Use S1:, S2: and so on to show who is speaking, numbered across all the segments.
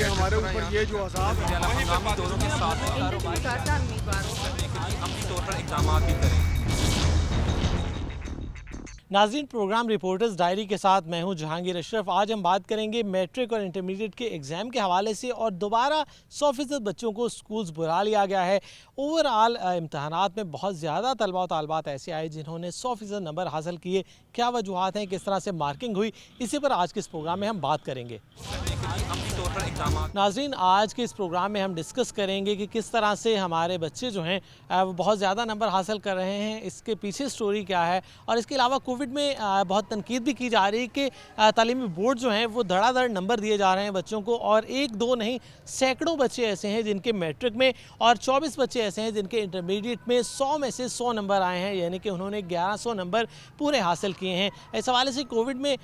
S1: कि हमारे ऊपर ये जो अज़ाब है
S2: हंगामी दौरों के साथ अपनी तौर पर इक़दाम भी करें।
S3: नाज़रीन, प्रोग्राम रिपोर्टर्स डायरी के साथ मैं हूं जहांगीर अशरफ। आज हम बात करेंगे मैट्रिक और इंटरमीडिएट के एग्ज़ाम के हवाले से और दोबारा 100% बच्चों को स्कूल्स बुला लिया गया है। ओवरऑल इम्तहानात में बहुत ज़्यादा तलबा और तालबात ऐसे आए जिन्होंने 100% नंबर हासिल किए। क्या वजूहात हैं, किस तरह से मार्किंग हुई, इसी पर आज के इस प्रोग्राम में हम बात करेंगे। नाज़रीन, आज के इस प्रोग्राम में हम डिस्कस करेंगे कि किस तरह से हमारे बच्चे जो हैं वो बहुत ज़्यादा नंबर हासिल कर रहे हैं, इसके पीछे स्टोरी क्या है। और इसके अलावा कोविड में बहुत तनकीद भी की जा रही है कि तालीमी बोर्ड जो हैं वो धड़ाधड़ नंबर दिए जा रहे हैं बच्चों को, और एक दो नहीं सैकड़ों बच्चे ऐसे हैं जिनके मैट्रिक में और 24 बच्चे ऐसे हैं जिनके इंटरमीडिएट में 100 में से 100 नंबर आए हैं, यानी कि उन्होंने 1100 नंबर पूरे हासिल किए हैं। इस हवाले से कोविड में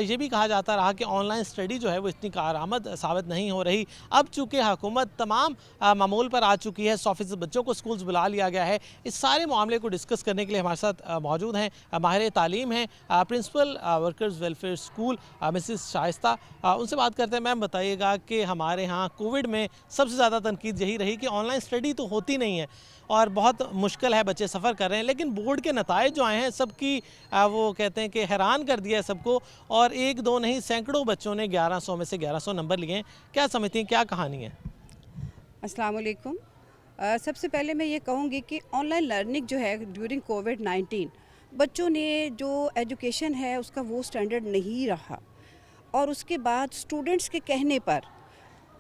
S3: ये भी कहा जाता रहा कि ऑनलाइन स्टडी जो है वो इतनी कारआमद साबित नहीं हो रही। अब चूँकि हुकूमत तमाम मामूल पर आ चुकी है, 100% बच्चों को स्कूल्स बुला लिया गया है। इस सारे मामले को डिस्कस करने के लिए हमारे साथ मौजूद हैं माहिर तालीम हैं, principal workers welfare school Mrs Shaista. उनसे बात करते हैं। मैम, बताइएगा कि हमारे यहाँ कोविड में सबसे ज़्यादा तनकीद यही रही कि ऑनलाइन स्टडी तो होती नहीं है और बहुत मुश्किल है, बच्चे सफ़र कर रहे हैं, लेकिन बोर्ड के नताइज जो आए हैं सबकी वो कहते हैं कि हैरान कर दिया है सबको, और एक दो नहीं सैकड़ों बच्चों ने 1100 में से 1100 नंबर लिए हैं। क्या समझती हैं, क्या कहानी है?
S4: अस्सलाम वालेकुम। सबसे पहले मैं ये कहूँगी कि ऑनलाइन लर्निंग जो है ड्यूरिंग कोविड-19 बच्चों ने जो एजुकेशन है उसका वो स्टैंडर्ड नहीं रहा, और उसके बाद स्टूडेंट्स के कहने पर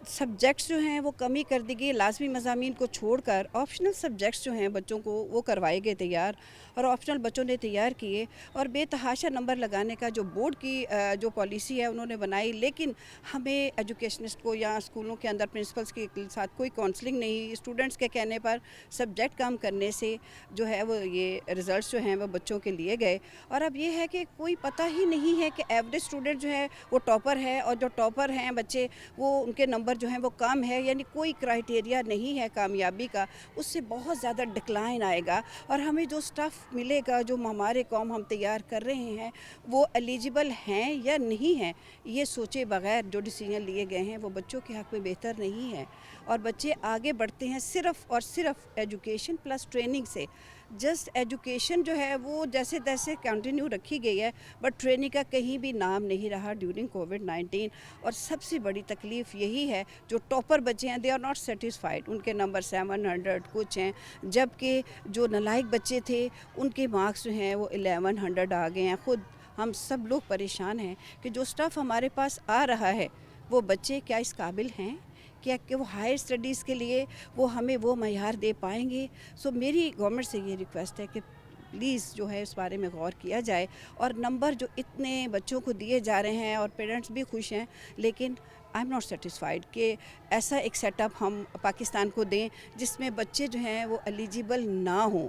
S4: सब्जेक्ट्स जो हैं वो कमी कर दी गई। लाजमी मज़ामीन को छोड़कर ऑप्शनल सब्जेक्ट्स जो हैं बच्चों को वो करवाए गए तैयार, और ऑप्शनल बच्चों ने तैयार किए, और बेतहाशा नंबर लगाने का जो बोर्ड की जो पॉलिसी है उन्होंने बनाई। लेकिन हमें एजुकेशनिस्ट को या स्कूलों के अंदर प्रिंसिपल्स के साथ कोई काउंसलिंग नहीं, स्टूडेंट्स के कहने पर सब्जेक्ट कम करने से जो है वो ये रिज़ल्ट जो हैं वो बच्चों के लिए गए। और अब ये है कि कोई पता ही नहीं है कि एवरेज स्टूडेंट जो है वो टॉपर है, और जो टॉपर हैं बच्चे वो उनके नंबर जो हैं वो कम है, यानी कोई क्राइटेरिया नहीं है कामयाबी का, उससे बहुत ज़्यादा डिक्लाइन आएगा। और हमें जो स्टफ़ मिलेगा, जो हमारे कौम हम तैयार कर रहे हैं, वो एलिजिबल हैं या नहीं हैं, ये सोचे बगैर जो डिसीजन लिए गए हैं वो बच्चों के हक़ में बेहतर नहीं है। और बच्चे आगे बढ़ते हैं सिर्फ़ और सिर्फ एजुकेशन प्लस ट्रेनिंग से। जस्ट एजुकेशन जो है वो जैसे तैसे कंटिन्यू रखी गई है, बट ट्रेनिंग का कहीं भी नाम नहीं रहा ड्यूरिंग कोविड-19। और सबसे बड़ी तकलीफ़ यही है, जो टॉपर बच्चे हैं दे आर नॉट सेटिस्फाइड, उनके नंबर 700 कुछ हैं, जबकि जो नालायक बच्चे थे उनके मार्क्स जो हैं वो 1100 आ गए हैं। ख़ुद हम सब लोग परेशान हैं कि जो स्टाफ हमारे पास आ रहा है वो बच्चे क्या इस काबिल हैं क्या कि वो हायर स्टडीज़ के लिए वो हमें वो मयार दे पाएंगे। सो मेरी गवर्नमेंट से ये रिक्वेस्ट है कि प्लीज़ जो है इस बारे में गौर किया जाए। और नंबर जो इतने बच्चों को दिए जा रहे हैं और पेरेंट्स भी खुश हैं, लेकिन आई एम नॉट सेटिस्फाइड कि ऐसा एक सेटअप हम पाकिस्तान को दें जिसमें बच्चे जो हैं वो एलिजिबल ना हों।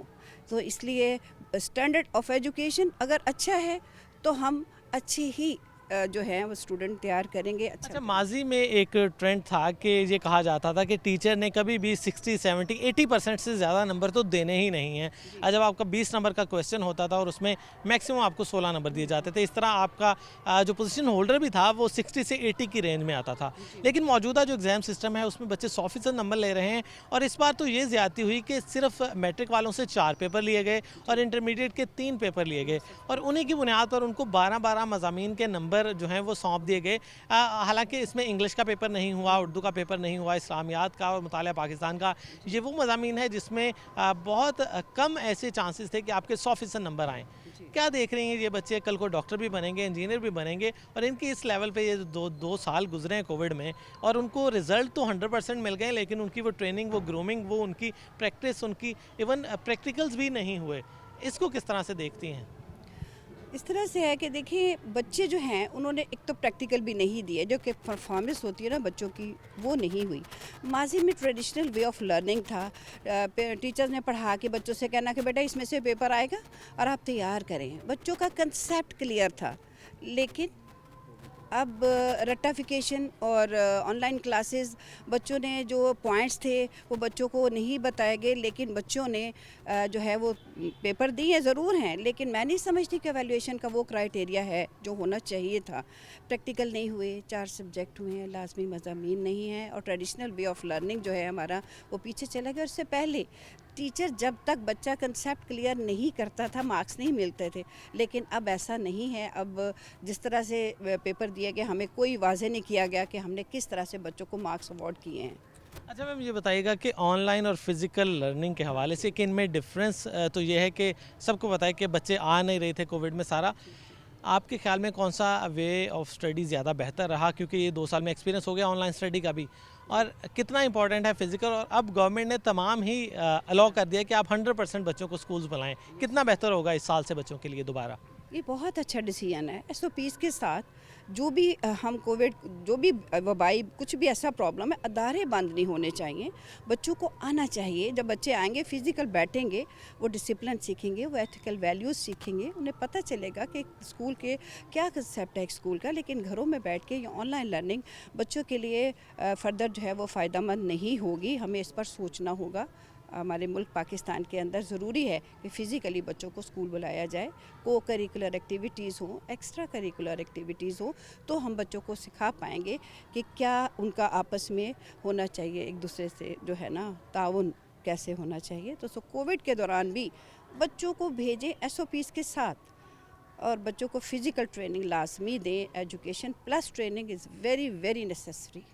S4: तो इसलिए स्टैंडर्ड ऑफ एजुकेशन अगर अच्छा है तो हम अच्छे ही जो है वो स्टूडेंट तैयार करेंगे।
S3: अच्छा, माजी में एक ट्रेंड था कि ये कहा जाता था कि टीचर ने कभी भी 60, 70, 80% से ज़्यादा नंबर तो देने ही नहीं हैं। जब आपका 20 नंबर का क्वेश्चन होता था और उसमें मैक्सिमम आपको 16 नंबर दिए जाते थे, इस तरह आपका जो पोजीशन होल्डर भी था वो 60 से 80 की रेंज में आता था। लेकिन मौजूदा जो एग्ज़ाम सिस्टम है उसमें बच्चे 100% नंबर ले रहे हैं, और इस बार तो ये ज़्यादती हुई कि सिर्फ मैट्रिक वालों से 4 पेपर लिए गए और इंटरमीडिएट के 3 पेपर लिए गए, और उन्हीं की बुनियाद पर उनको 12-12 मज़ामीन के नंबर जो हैं वो सौंप दिए गए। हालांकि इसमें इंग्लिश का पेपर नहीं हुआ, उर्दू का पेपर नहीं हुआ, इस्लामियात का और मुतालिया पाकिस्तान का, ये वो मज़ामीन है जिसमें बहुत कम ऐसे चांसेस थे कि आपके 100% नंबर आएँ। क्या देख रही हैं, ये बच्चे कल को डॉक्टर भी बनेंगे, इंजीनियर भी बनेंगे, और इनकी इस लेवल पे ये दो साल गुजरे हैं कोविड में, और उनको रिज़ल्ट तो 100% मिल गए, लेकिन उनकी वो ट्रेनिंग, वो ग्रूमिंग, वो उनकी प्रैक्टिस, उनकी इवन प्रैक्टिकल्स भी नहीं हुए। इसको किस तरह से देखती हैं?
S4: इस तरह से है कि देखिए बच्चे जो हैं उन्होंने एक तो प्रैक्टिकल भी नहीं दिए, जो कि परफॉर्मेंस होती है ना बच्चों की वो नहीं हुई। माजी में ट्रेडिशनल वे ऑफ लर्निंग था, टीचर्स ने पढ़ा के बच्चों से कहना कि बेटा इसमें से पेपर आएगा और आप तैयार करें, बच्चों का कंसेप्ट क्लियर था। लेकिन अब रट्टाफिकेशन और ऑनलाइन क्लासेस, बच्चों ने जो पॉइंट्स थे वो बच्चों को नहीं बताए गए, लेकिन बच्चों ने जो है वो पेपर दिए ज़रूर हैं, लेकिन मैं नहीं समझती कि एवेल्यूएशन का वो क्राइटेरिया है जो होना चाहिए था। प्रैक्टिकल नहीं हुए, 4 सब्जेक्ट हुए हैं, लाजमी मज़ामीन नहीं है, और ट्रेडिशनल वे ऑफ लर्निंग जो है हमारा वो पीछे चला गया। और इससे पहले टीचर जब तक बच्चा कंसेप्ट क्लियर नहीं करता था मार्क्स नहीं मिलते थे, लेकिन अब ऐसा नहीं है। अब जिस तरह से पेपर दिए गए, हमें कोई वाज़ेह नहीं किया गया कि हमने किस तरह से बच्चों को मार्क्स अवार्ड किए हैं।
S3: अच्छा मैम, ये बताइएगा कि ऑनलाइन और फिज़िकल लर्निंग के हवाले से कि इनमें डिफरेंस तो ये है कि सबको पता है कि बच्चे आ नहीं रहे थे कोविड में सारा। आपके ख्याल में कौन सा वे ऑफ स्टडी ज़्यादा बेहतर रहा, क्योंकि ये 2 साल में एक्सपीरियंस हो गया ऑनलाइन स्टडी का भी, और कितना इंपॉर्टेंट है फिज़िकल? और अब गवर्नमेंट ने तमाम ही अलाउ कर दिया कि आप 100% बच्चों को स्कूल्स बुलाएं, कितना बेहतर होगा इस साल से बच्चों के लिए दोबारा?
S4: ये बहुत अच्छा डिसीजन है। SOPs के साथ जो भी हम कोविड, जो भी वबाई, कुछ भी ऐसा प्रॉब्लम है, अदारे बंद नहीं होने चाहिए। बच्चों को आना चाहिए। जब बच्चे आएंगे, फिज़िकल बैठेंगे, वो डिसिप्लिन सीखेंगे, वो एथिकल वैल्यूज़ सीखेंगे, उन्हें पता चलेगा कि स्कूल के क्या कंसेप्ट है एक स्कूल का। लेकिन घरों में बैठ के ये ऑनलाइन लर्निंग बच्चों के लिए फ़र्दर जो है वो फ़ायदेमंद नहीं होगी। हमें इस पर सोचना होगा। हमारे मुल्क पाकिस्तान के अंदर ज़रूरी है कि फ़िज़िकली बच्चों को स्कूल बुलाया जाए, को करिकुलर एक्टिविटीज़ हों, एक्स्ट्रा करिकुलर एक्टिविटीज़ हों, तो हम बच्चों को सिखा पाएंगे कि क्या उनका आपस में होना चाहिए, एक दूसरे से जो है ना ताउन कैसे होना चाहिए। तो कोविड के दौरान भी बच्चों को भेजें SOPs के साथ, और बच्चों को फ़िज़िकल ट्रेनिंग लाजमी दें। Education plus training is very very necessary,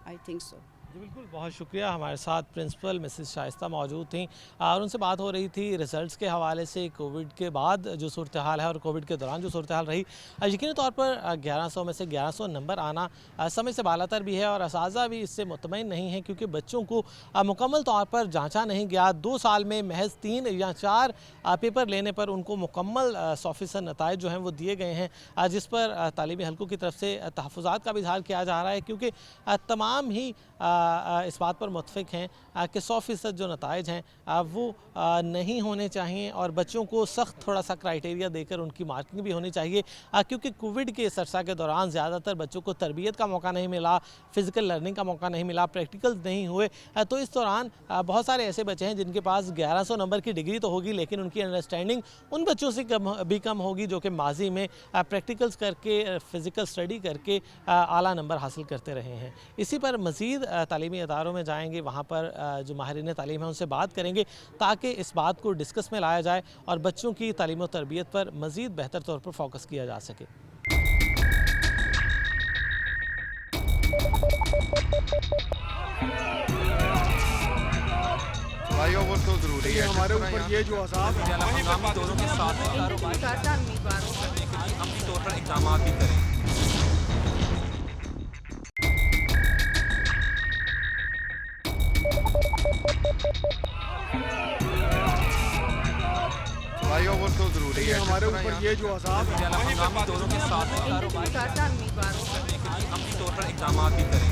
S4: I think so.
S3: जी बिल्कुल, बहुत शुक्रिया। हमारे साथ प्रिंसिपल मिसेस शाइस्ता मौजूद थीं और उनसे बात हो रही थी रिज़ल्ट्स के हवाले से, कोविड के बाद जो सूरत हाल है और कोविड के दौरान जो सूरत हाल रही। यकीनी तौर पर 1100 में से 1100 नंबर आना समय से बालातर भी है, और असातिज़ा भी इससे मुतमईन नहीं है, क्योंकि बच्चों को मुकम्मल तौर पर जाँचा नहीं गया। 2 साल में महज 3 या 4 पेपर लेने पर उनको मुकम्मल 100% नताइज जो हैं वो दिए गए हैं, जिस पर तालीमी हलकों की तरफ से तहफ़्फ़ुज़ात का भी इज़हार किया जा रहा है, क्योंकि तमाम ही इस बात पर मुत्तफ़िक़ हैं कि 100% जो नताइज हैं वो नहीं होने चाहिए, और बच्चों को सख्त थोड़ा सा क्राइटेरिया देकर उनकी मार्किंग भी होनी चाहिए, क्योंकि कोविड के इस अरसा के दौरान ज़्यादातर बच्चों को तरबियत का मौका नहीं मिला, फ़िज़िकल लर्निंग का मौका नहीं मिला, प्रैक्टिकल नहीं हुए। तो इस दौरान बहुत सारे ऐसे बच्चे हैं जिनके पास 1100 नंबर की डिग्री तो होगी, लेकिन उनकी अंडरस्टैंडिंग उन बच्चों से कम होगी जो कि माजी में प्रैक्टिकल्स करके, फ़िज़िकल स्टडी करके आला नंबर हासिल करते रहे हैं। इसी पर मज़ीद तालीमी अदारों में जाएंगे, वहाँ पर जो माहिरीन तालीम है उनसे बात करेंगे, ताकि इस बात को डिस्कस में लाया जाए और बच्चों की तालीम और तरबियत पर मज़ीद बेहतर तौर पर फोकस किया जा सके।
S1: भाइयों वो तो ज़रूरी है, हमारे ऊपर ये जो अज़ाब है,
S2: हंगामी दौरों के साथ अमली तौर पर इक़दाम भी करें।
S1: भाइयों वो तो ज़रूरी है, हमारे ऊपर ये जो अज़ाब है,
S2: हंगामी दौरों के साथ अमली तौर पर इक़दाम भी करें।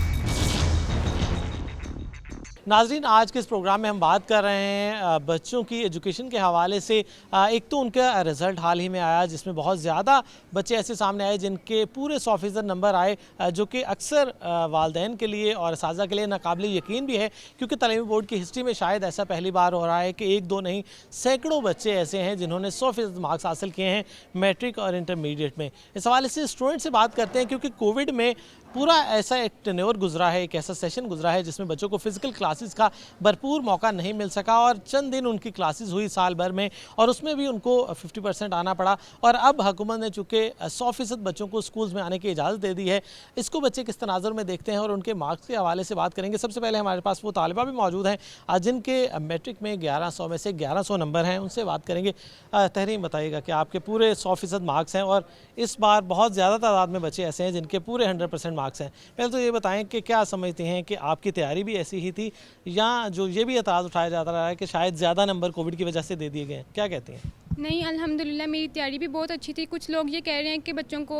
S3: नाज़रीन, आज के इस प्रोग्राम में हम बात कर रहे हैं बच्चों की एजुकेशन के हवाले से। एक तो उनका रिज़ल्ट हाल ही में आया, जिसमें बहुत ज़्यादा बच्चे ऐसे सामने आए जिनके पूरे 100% नंबर आए, जो कि अक्सर वालिदैन के लिए और असातिज़ा के लिए नाकाबिल यकीन भी है, क्योंकि तालीमी बोर्ड की हिस्ट्री में शायद ऐसा पहली बार हो रहा है कि 1-2 नहीं, सैकड़ों बच्चे ऐसे हैं जिन्होंने 100% मार्क्स हासिल किए हैं मैट्रिक और इंटरमीडिएट में। इस हवाले से स्टूडेंट से बात करते हैं, क्योंकि कोविड में पूरा ऐसा एक टेन्योर गुजरा है, एक ऐसा सेशन गुजरा है जिसमें बच्चों को फ़िज़िकल क्लासेस का भरपूर मौका नहीं मिल सका, और चंद दिन उनकी क्लासेस हुई साल भर में, और उसमें भी उनको 50% आना पड़ा। और अब हुकूमत ने चूँकि 100% बच्चों को स्कूल्स में आने की इजाज़त दे दी है, इसको बच्चे किस तनाज़ुर में देखते हैं और उनके मार्क्स के हवाले से बात करेंगे। सबसे पहले हमारे पास वो तालिबा भी मौजूद हैं जिनके मैट्रिक में 1100 में से 1100 नंबर हैं, उनसे बात करेंगे। तहरीम, बताइएगा कि आपके पूरे 100% मार्क्स हैं, और इस बार बहुत ज़्यादा तादाद में बच्चे ऐसे हैं जिनके पूरे 100% मार्क्स हैं। पहले तो ये बताएं कि क्या समझते हैं कि आपकी तैयारी भी ऐसी ही थी, या जो ये भी एतराज़ उठाया जाता रहा है कि शायद ज़्यादा नंबर कोविड की वजह से दे दिए गए हैं, क्या कहते हैं?
S5: नहीं, अल्हम्दुलिल्लाह मेरी तैयारी भी बहुत अच्छी थी। कुछ लोग ये कह रहे हैं कि बच्चों को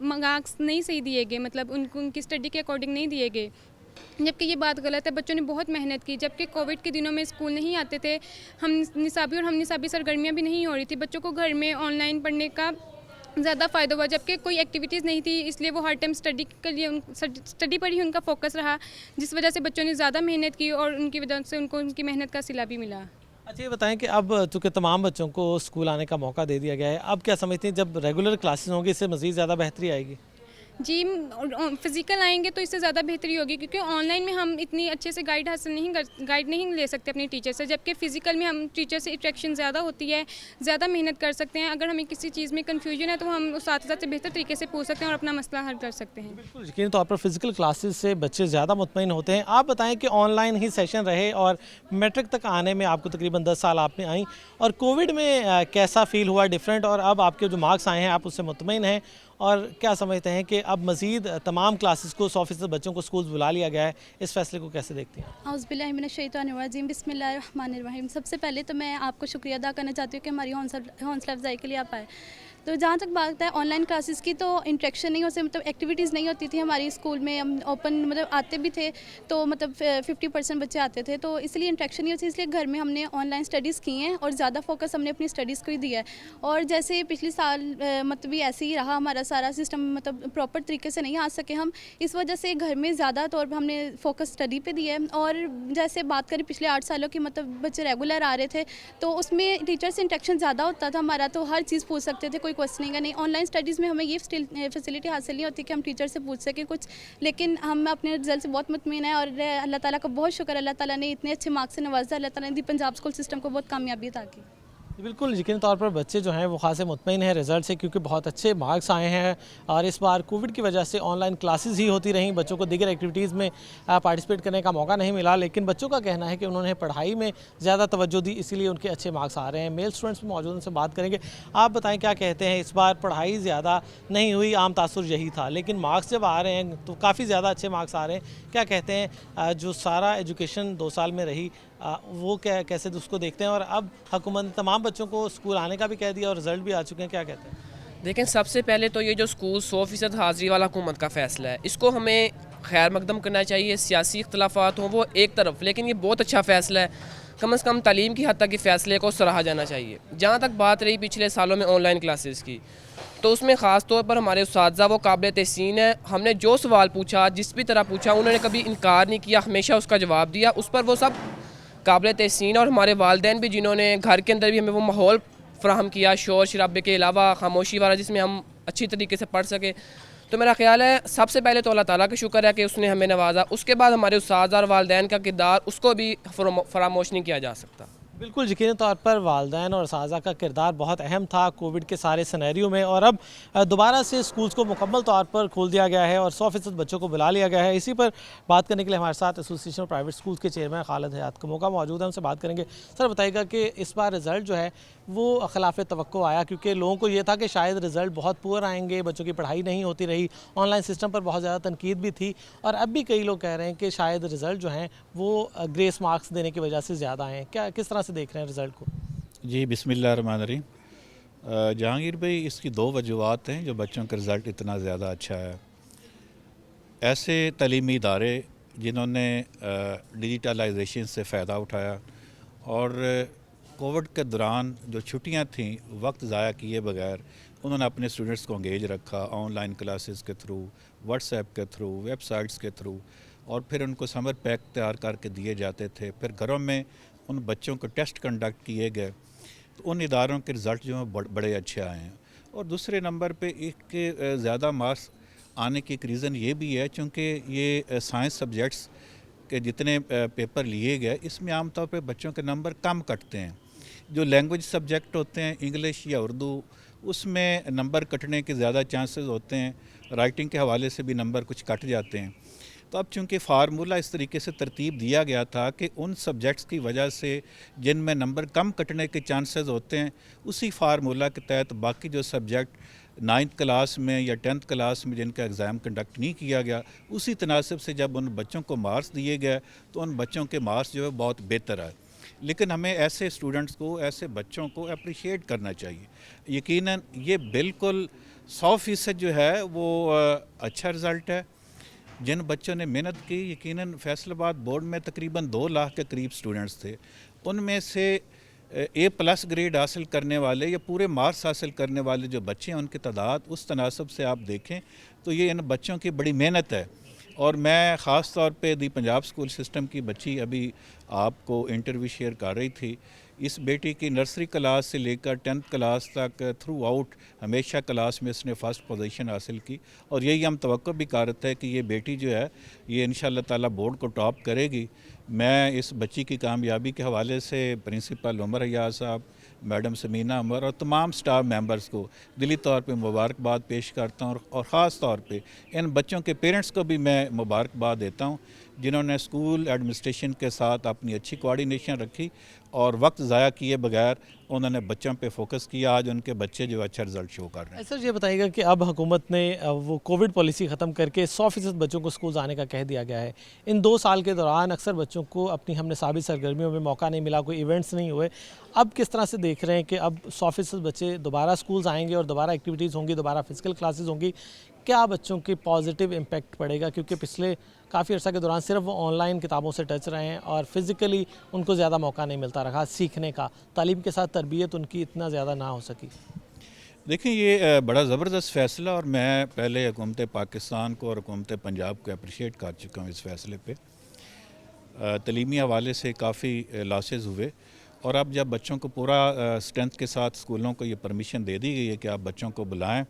S5: मार्क्स नहीं सही दिए गए, मतलब उनकी स्टडी के अकॉर्डिंग नहीं दिए गए, जबकि ये बात गलत है। बच्चों ने बहुत मेहनत की, जबकि कोविड के दिनों में स्कूल नहीं आते थे, हम निसाबी सरगर्मियाँ भी नहीं हो रही थी, बच्चों को घर में ऑनलाइन पढ़ने का ज़्यादा फ़ायदा हुआ, जबकि कोई एक्टिविटीज़ नहीं थी, इसलिए वो हर टाइम स्टडी के लिए स्टडी पर ही उनका फोकस रहा, जिस वजह से बच्चों ने ज़्यादा मेहनत की और उनकी वजह से उनको उनकी मेहनत का सिला भी मिला।
S3: अच्छा ये बताएं कि अब चूँकि तमाम बच्चों को स्कूल आने का मौका दे दिया गया है, अब क्या समझते हैं जब रेगुलर क्लासेस होंगी इससे मज़ीद ज़्यादा बेहतरी आएगी?
S5: जी, फिज़िकल आएंगे तो इससे ज़्यादा बेहतरी होगी, क्योंकि ऑनलाइन में हम इतनी अच्छे से गाइड नहीं ले सकते अपने टीचर से, जबकि फ़िज़िकल में हम टीचर से इंटरेक्शन ज़्यादा होती है, ज़्यादा मेहनत कर सकते हैं। अगर हमें किसी चीज़ में कन्फ्यूजन है तो हम उस साथ से बेहतर तरीके से पूछ सकते हैं और अपना मसला हल कर सकते हैं।
S3: बिल्कुल यकीनी तौर पर फिजिकल क्लासेस से बच्चे ज़्यादा मुतमईन होते हैं। आप बताएं कि ऑनलाइन ही सेशन रहे और मैट्रिक तक आने में आपको तकरीबन 10 साल आपने आई, और कोविड में कैसा फ़ील हुआ डिफरेंट, और अब आपके जो मार्क्स आए हैं आप उससे मुतमईन हैं, और क्या समझते हैं कि अब मज़ीद तमाम क्लासेस को 100% बच्चों को स्कूल बुला लिया गया है, इस फैसले को कैसे देखती हैं?
S6: औज़ुबिल्लाहिमिनश्शैतानिर्रजीम बिस्मिल्लाहिर्रहमानिर्रहीम। सबसे पहले तो मैं आपको शुक्रिया अदा करना चाहती हूँ कि हमारी हौसला अफजाई के लिए आप आए। तो जहाँ तक बात है ऑनलाइन क्लासेस की, तो इंटरेक्शन नहीं होती, मतलब एक्टिविटीज़ नहीं होती थी हमारी स्कूल में। हम ओपन मतलब आते भी थे तो मतलब 50% बच्चे आते थे, तो इसलिए इंटरेक्शन नहीं होती, इसलिए घर में हमने ऑनलाइन स्टडीज़ की हैं और ज़्यादा फोकस हमने अपनी स्टडीज़ को ही दिया है। और जैसे पिछले साल मतलब भी ऐसे ही रहा, हमारा सारा सिस्टम मतलब प्रॉपर तरीके से नहीं आ सके हम, इस वजह से घर में ज़्यादा तौर पर हमने फोकस स्टडी पे दिया है। और जैसे बात करें पिछले 8 सालों की, मतलब बच्चे रेगुलर आ रहे थे तो उसमें टीचर से इंटरेक्शन ज़्यादा होता था हमारा, तो हर चीज़ पूछ सकते थे, कोई क्वेश्चनिंग है नहीं। ऑनलाइन स्टडीज़ में हमें ये फैसिलिटी हासिल नहीं होती कि हम टीचर से पूछ सकें कुछ, लेकिन हम अपने रिजल्ट से बहुत मुतमिन हैं और अल्लाह ताला का बहुत शुक्र, अल्लाह ताला ने इतने अच्छे मार्क्स से नवाजा, अल्लाह ताला ने पंजाब स्कूल सिस्टम को बहुत कामयाबी अता की।
S3: बिल्कुल यकीनी तौर पर बच्चे जो हैं वो खासे मुतमईन हैं रिज़ल्ट से, क्योंकि बहुत अच्छे मार्क्स आए हैं, और इस बार कोविड की वजह से ऑनलाइन क्लासेस ही होती रहीं, बच्चों को दीगर एक्टिविटीज़ में पार्टिसिपेट करने का मौका नहीं मिला। लेकिन बच्चों का कहना है कि उन्होंने पढ़ाई में ज़्यादा तवज्जो दी, इसीलिए उनके अच्छे मार्क्स आ रहे हैं। मेल स्टूडेंट्स भी मौजूद, उनसे बात करेंगे। आप बताएँ क्या कहते हैं, इस बार पढ़ाई ज़्यादा नहीं हुई, आम तासुर यही था, लेकिन मार्क्स जब आ रहे हैं तो काफ़ी ज़्यादा अच्छे मार्क्स आ रहे हैं। क्या कहते हैं जो सारा एजुकेशन 2 साल में रही वो कैसे उसको देखते हैं, और अब हुकूमत ने तमाम बच्चों को स्कूल आने का भी कह दिया और रिज़ल्ट भी आ चुके हैं, क्या कहते हैं?
S7: देखें, सबसे पहले तो ये जो स्कूल 100% हाज़िरी वाला हुकूमत का फ़ैसला है, इसको हमें खैर मकदम करना चाहिए। सियासी इख्तलाफात हों वो एक तरफ, लेकिन ये बहुत अच्छा फ़ैसला है। कम से कम तालीम की हद तक के फ़ैसले को सराहा जाना चाहिए। जहाँ तक बात रही पिछले सालों में ऑनलाइन क्लासेस की, तो उसमें ख़ास तौर पर हमारे उस्ताद वो काबिल तहसीन है। हमने जो सवाल पूछा, जिस भी तरह पूछा, उन्होंने कभी इनकार नहीं किया, हमेशा उसका जवाब दिया। उस पर वो सब काबिल तहसीन, और हमारे वालिदैन भी जिन्होंने घर के अंदर भी हमें वो माहौल फ़राहम किया, शोर शराबे के अलावा खामोशी वाला, जिसमें हम अच्छी तरीके से पढ़ सके। तो मेरा ख्याल है सबसे पहले तो अल्लाह ताला का शुक्र है कि उसने हमें नवाजा। उसके बाद हमारे उस्ताद और वालिदैन का किरदार, उसको भी फरामोश नहीं किया जा सकता।
S3: बिल्कुल यकीनी तौर पर वालिदैन और उस्ताज़ा का किरदार बहुत अहम था कोविड के सारे सिनेरियो में, और अब दोबारा से स्कूल्स को मुकम्मल तौर पर खोल दिया गया है और 100% बच्चों को बुला लिया गया है। इसी पर बात करने के लिए हमारे साथ एसोसिएशन ऑफ प्राइवेट स्कूल्स के चेयरमैन खालिद हयात का मौका मौजूद है, उनसे बात करेंगे। सर बताइएगा कि इस बार रिज़ल्ट जो है वो खिलाफ तवक्को आया, क्योंकि लोगों को ये था कि शायद रिज़ल्ट बहुत पुअर आएंगे, बच्चों की पढ़ाई नहीं होती रही, ऑनलाइन सिस्टम पर बहुत ज़्यादा तनकीद भी थी, और अब भी कई लोग कह रहे हैं कि शायद रिज़ल्ट जो हैं वो ग्रेस मार्क्स देने की वजह से ज़्यादा आए हैं। क्या किस तरह से देख रहे हैं रिज़ल्ट को?
S8: जी बिस्मिल्लाहिर्रहमानिर्रहीम। जहांगीर भाई, इसकी 2 वजूहत हैं जो बच्चों का रिज़ल्ट इतना ज़्यादा अच्छा है। ऐसे तालीमी इदारे जिन्होंने डिजिटलाइजेशन से फ़ायदा उठाया और कोविड के दौरान जो छुट्टियां थीं वक्त ज़ाया किए बगैर उन्होंने अपने स्टूडेंट्स को एंगेज रखा, ऑनलाइन क्लासेस के थ्रू, व्हाट्सएप के थ्रू, वेबसाइट्स के थ्रू, और फिर उनको समर पैक तैयार करके दिए जाते थे। फिर घरों में उन बच्चों को टेस्ट कंडक्ट किए गए, तो उन इदारों के रिज़ल्ट जो हैं बड़े अच्छे आए हैं। और दूसरे नंबर पे एक ज़्यादा मार्क्स आने की एक रीज़न ये भी है, चूँकि ये साइंस सब्जेक्ट्स के जितने पेपर लिए गए, इसमें आमतौर पे बच्चों के नंबर कम कटते हैं। जो लैंग्वेज सब्जेक्ट होते हैं, इंग्लिश या उर्दू, उसमें नंबर कटने के ज़्यादा चांसेस होते हैं। राइटिंग के हवाले से भी नंबर कुछ कट जाते हैं। तो अब चूँकि फार्मूला इस तरीके से तरतीब दिया गया था कि उन सब्जेक्ट्स की वजह से जिनमें नंबर कम कटने के चांसेस होते हैं, उसी फार्मूला के तहत बाकी जो सब्जेक्ट 9th क्लास में या 10th क्लास में जिनका एग्ज़ाम कंडक्ट नहीं किया गया, उसी तनासिब से जब उन बच्चों को मार्क्स दिए गए तो उन बच्चों के मार्क्स जो है बहुत बेहतर आए। लेकिन हमें ऐसे स्टूडेंट्स को, ऐसे बच्चों को अप्रिशिएट करना चाहिए। यकीनन ये बिल्कुल 100% जो है वो अच्छा रिज़ल्ट है। जिन बच्चों ने मेहनत की, यकीनन फैसलाबाद बोर्ड में तकरीबन 2 लाख के करीब स्टूडेंट्स थे, उनमें से A+ ग्रेड हासिल करने वाले या पूरे मार्क्स हासिल करने वाले जो बच्चे हैं उनकी तादाद उस तनासब से आप देखें तो ये इन बच्चों की बड़ी मेहनत है। और मैं ख़ास तौर पे दी पंजाब स्कूल सिस्टम की बच्ची अभी आपको इंटरव्यू शेयर कर रही थी। इस बेटी की नर्सरी क्लास से लेकर 10th क्लास तक थ्रू आउट हमेशा क्लास में इसने फ़र्स्ट पोजीशन हासिल की और यही हम तवक्को भी कर रहे थे कि ये बेटी जो है ये इंशाअल्लाह ताला बोर्ड को टॉप करेगी। मैं इस बच्ची की कामयाबी के हवाले से प्रिंसिपल उमर अय्याज साहब, मैडम समीना उमर और तमाम स्टाफ मेंबर्स को दिली तौर पे मुबारकबाद पेश करता हूँ और ख़ास तौर पे इन बच्चों के पेरेंट्स को भी मैं मुबारकबाद देता हूँ जिन्होंने स्कूल एडमिनिस्ट्रेशन के साथ अपनी अच्छी कोऑर्डिनेशन रखी और वक्त ज़ाया किए बगैर उन्होंने बच्चों पे फोकस किया। आज उनके बच्चे जो अच्छा रिजल्ट शो कर रहे हैं।
S3: सर ये बताइएगा कि अब हुकूमत ने वो कोविड पॉलिसी ख़त्म करके 100% बच्चों को स्कूल आने का कह दिया गया है। इन 2 साल के दौरान अक्सर बच्चों को अपनी हमने साबित सरगर्मियों में मौका नहीं मिला, कोई इवेंट्स नहीं हुए। अब किस तरह से देख रहे हैं कि अब 100% बच्चे दोबारा स्कूल्स आएंगे और दोबारा एक्टिविटीज़ होंगी, दोबारा फिजिकल क्लासेस होंगी, क्या बच्चों की पॉजिटिव इम्पैक्ट पड़ेगा? क्योंकि पिछले काफ़ी अर्सा के दौरान सिर्फ वो ऑनलाइन किताबों से टच रहे हैं और फिज़िकली उनको ज़्यादा मौका नहीं मिलता रहा सीखने का, तालीम के साथ तरबियत उनकी इतना ज़्यादा ना हो सकी।
S8: देखिए ये बड़ा ज़बरदस्त फ़ैसला और मैं पहले हुकूमत पाकिस्तान को और हुकूमत पंजाब को अप्रिशिएट कर चुका हूँ इस फ़ैसले पे। तलीमी हवाले से काफ़ी लॉसेस हुए और अब जब बच्चों को पूरा स्ट्रेंथ के साथ स्कूलों को ये परमिशन दे दी गई है कि आप बच्चों को बुलाएं,